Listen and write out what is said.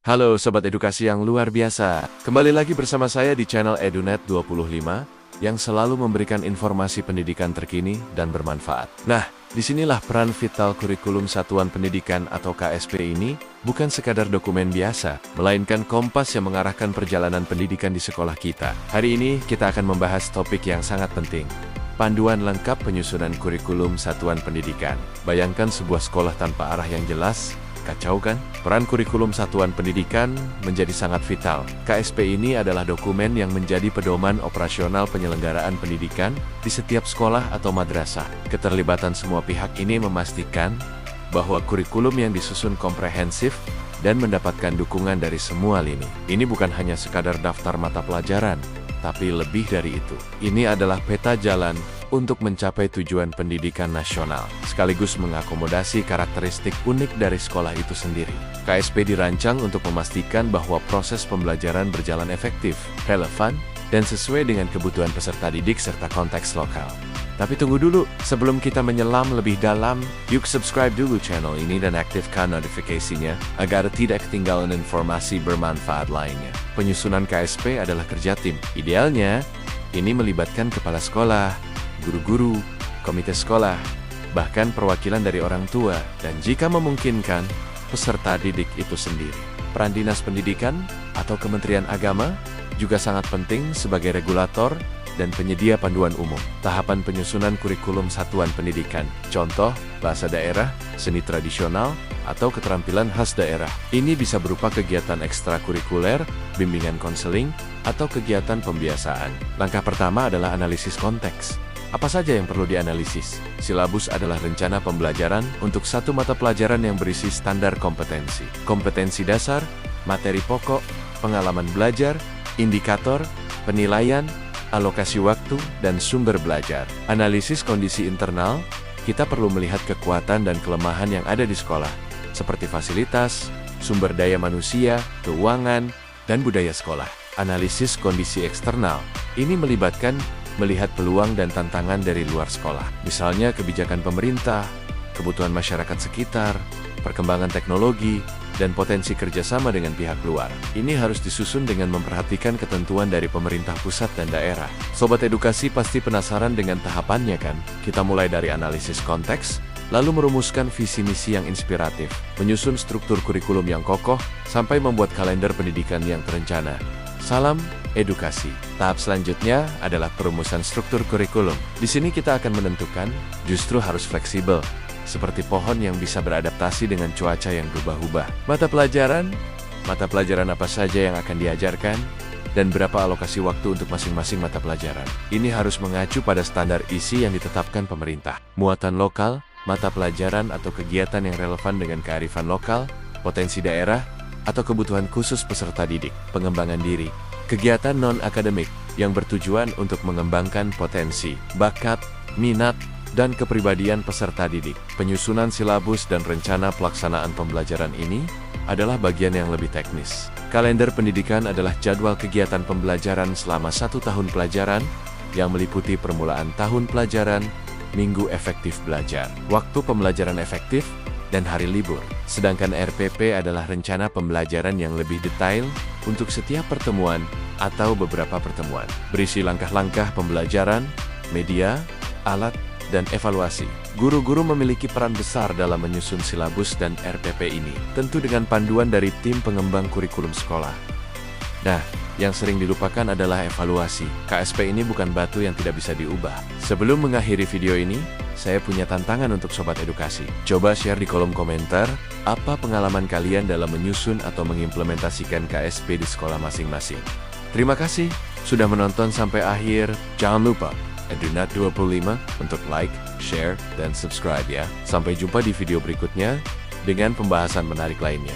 Halo Sobat Edukasi yang luar biasa. Kembali lagi bersama saya di channel EduNet 25 yang selalu memberikan informasi pendidikan terkini dan bermanfaat. Nah, disinilah peran vital kurikulum satuan pendidikan atau KSP ini bukan sekadar dokumen biasa, melainkan kompas yang mengarahkan perjalanan pendidikan di sekolah kita. Hari ini kita akan membahas topik yang sangat penting. Panduan lengkap penyusunan kurikulum satuan pendidikan. Bayangkan sebuah sekolah tanpa arah yang jelas. Kacau kan? Peran kurikulum satuan pendidikan menjadi sangat vital. KSP ini adalah dokumen yang menjadi pedoman operasional penyelenggaraan pendidikan di setiap sekolah atau madrasah. Keterlibatan semua pihak ini memastikan bahwa kurikulum yang disusun komprehensif dan mendapatkan dukungan dari semua lini. Ini bukan hanya sekadar daftar mata pelajaran, tapi lebih dari itu. Ini adalah peta jalan untuk mencapai tujuan pendidikan nasional, sekaligus mengakomodasi karakteristik unik dari sekolah itu sendiri. KSP dirancang untuk memastikan bahwa proses pembelajaran berjalan efektif, relevan, dan sesuai dengan kebutuhan peserta didik serta konteks lokal. Tapi tunggu dulu, sebelum kita menyelam lebih dalam, yuk subscribe dulu channel ini dan aktifkan notifikasinya, agar tidak ketinggalan informasi bermanfaat lainnya. Penyusunan KSP adalah kerja tim. Idealnya, ini melibatkan kepala sekolah, guru-guru, komite sekolah, bahkan perwakilan dari orang tua, dan jika memungkinkan, peserta didik itu sendiri. Peran Dinas Pendidikan atau Kementerian Agama juga sangat penting sebagai regulator dan penyedia panduan umum. Tahapan penyusunan kurikulum satuan pendidikan, contoh, bahasa daerah, seni tradisional, atau keterampilan khas daerah. Ini bisa berupa kegiatan ekstrakurikuler, bimbingan konseling, atau kegiatan pembiasaan. Langkah pertama adalah analisis konteks. Apa saja yang perlu dianalisis? Silabus adalah rencana pembelajaran untuk satu mata pelajaran yang berisi standar kompetensi. Kompetensi dasar, materi pokok, pengalaman belajar, indikator, penilaian, alokasi waktu, dan sumber belajar. Analisis kondisi internal, kita perlu melihat kekuatan dan kelemahan yang ada di sekolah, seperti fasilitas, sumber daya manusia, keuangan, dan budaya sekolah. Analisis kondisi eksternal, ini melibatkan melihat peluang dan tantangan dari luar sekolah. Misalnya kebijakan pemerintah, kebutuhan masyarakat sekitar, perkembangan teknologi, dan potensi kerjasama dengan pihak luar. Ini harus disusun dengan memperhatikan ketentuan dari pemerintah pusat dan daerah. Sobat Edukasi pasti penasaran dengan tahapannya kan? Kita mulai dari analisis konteks, lalu merumuskan visi misi yang inspiratif, menyusun struktur kurikulum yang kokoh, sampai membuat kalender pendidikan yang terencana. Salam edukasi. Tahap selanjutnya adalah perumusan struktur kurikulum. Di sini kita akan menentukan, justru harus fleksibel, seperti pohon yang bisa beradaptasi dengan cuaca yang berubah-ubah. Mata pelajaran apa saja yang akan diajarkan, dan berapa alokasi waktu untuk masing-masing mata pelajaran. Ini harus mengacu pada standar isi yang ditetapkan pemerintah. Muatan lokal, mata pelajaran atau kegiatan yang relevan dengan kearifan lokal, potensi daerah, atau kebutuhan khusus peserta didik. Pengembangan diri, kegiatan non-akademik yang bertujuan untuk mengembangkan potensi, bakat, minat, dan kepribadian peserta didik. Penyusunan silabus dan rencana pelaksanaan pembelajaran ini adalah bagian yang lebih teknis. Kalender pendidikan adalah jadwal kegiatan pembelajaran selama 1 tahun pelajaran yang meliputi permulaan tahun pelajaran, minggu efektif belajar, waktu pembelajaran efektif, dan hari libur. Sedangkan RPP adalah rencana pembelajaran yang lebih detail untuk setiap pertemuan atau beberapa pertemuan. Berisi langkah-langkah pembelajaran, media, alat, dan evaluasi. Guru-guru memiliki peran besar dalam menyusun silabus dan RPP ini, tentu dengan panduan dari tim pengembang kurikulum sekolah. Nah, yang sering dilupakan adalah evaluasi. KSP ini bukan batu yang tidak bisa diubah. Sebelum mengakhiri video ini, saya punya tantangan untuk Sobat Edukasi. Coba share di kolom komentar, apa pengalaman kalian dalam menyusun atau mengimplementasikan KSP di sekolah masing-masing. Terima kasih sudah menonton sampai akhir. Jangan lupa, EduNet 25 untuk like, share, dan subscribe ya. Sampai jumpa di video berikutnya dengan pembahasan menarik lainnya.